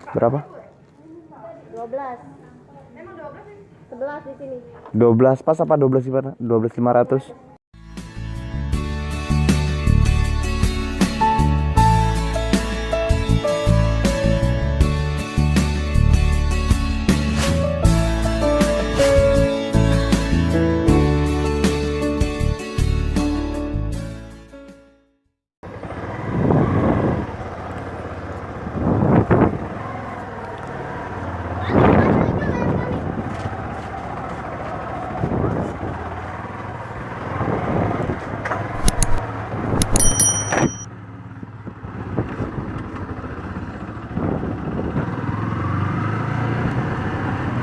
Berapa? 12. Emang 12 sih? 11 di sini. 12 pas apa 12 gimana? 12.500.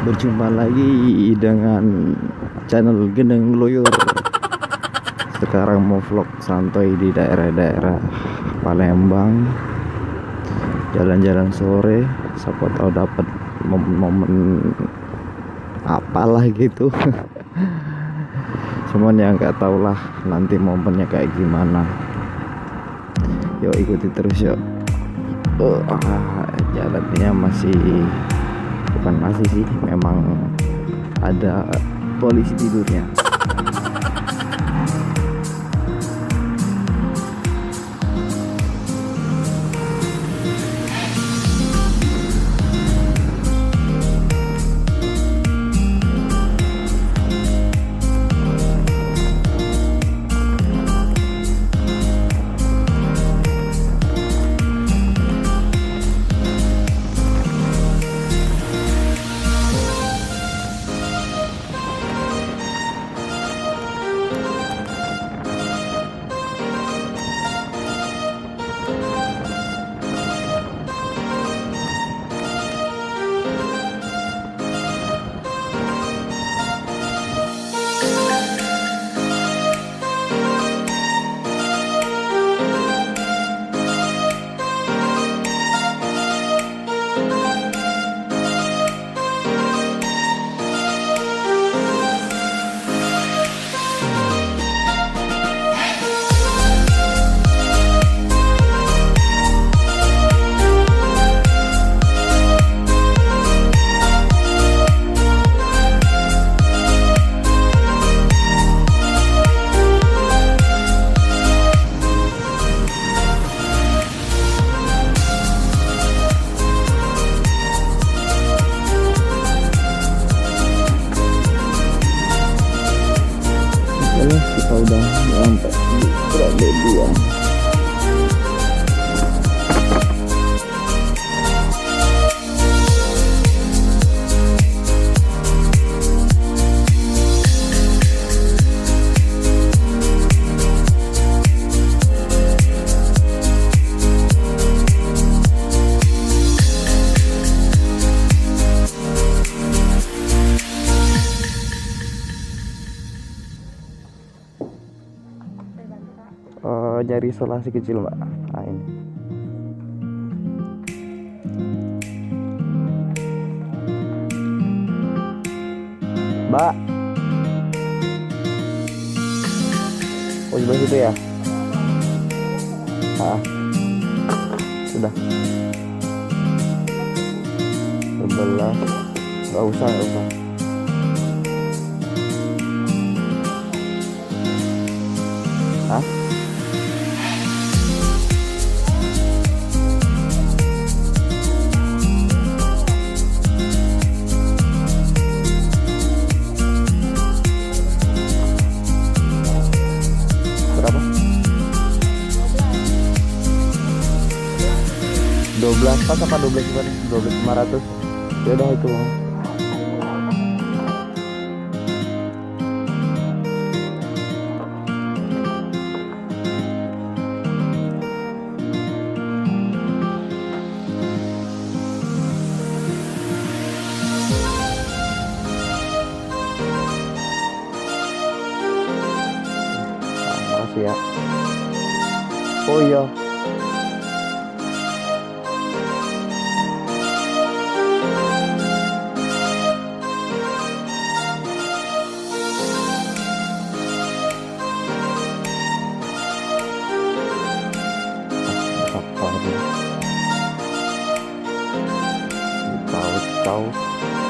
Berjumpa lagi dengan channel Gendeng Loyor. Sekarang mau vlog santai di daerah-daerah Palembang, jalan-jalan sore. Siapa tahu dapat momen-momen apalah gitu. Cuman ya nggak tau lah nanti momennya kayak gimana. Yuk ikuti terus yuk. Jalannya masih sih, memang ada polisi tidurnya. Kita udah sampai di Surabaya 2. Nyari isolasi kecil mbak. Nah ini mbak, oh sebelah situ ya. Sudah sebelah, nggak usah. Berapa? 12 pas apa 12 gimana? 12.500. Ya udah itu. Makasih ya. Oh iya. Ciao.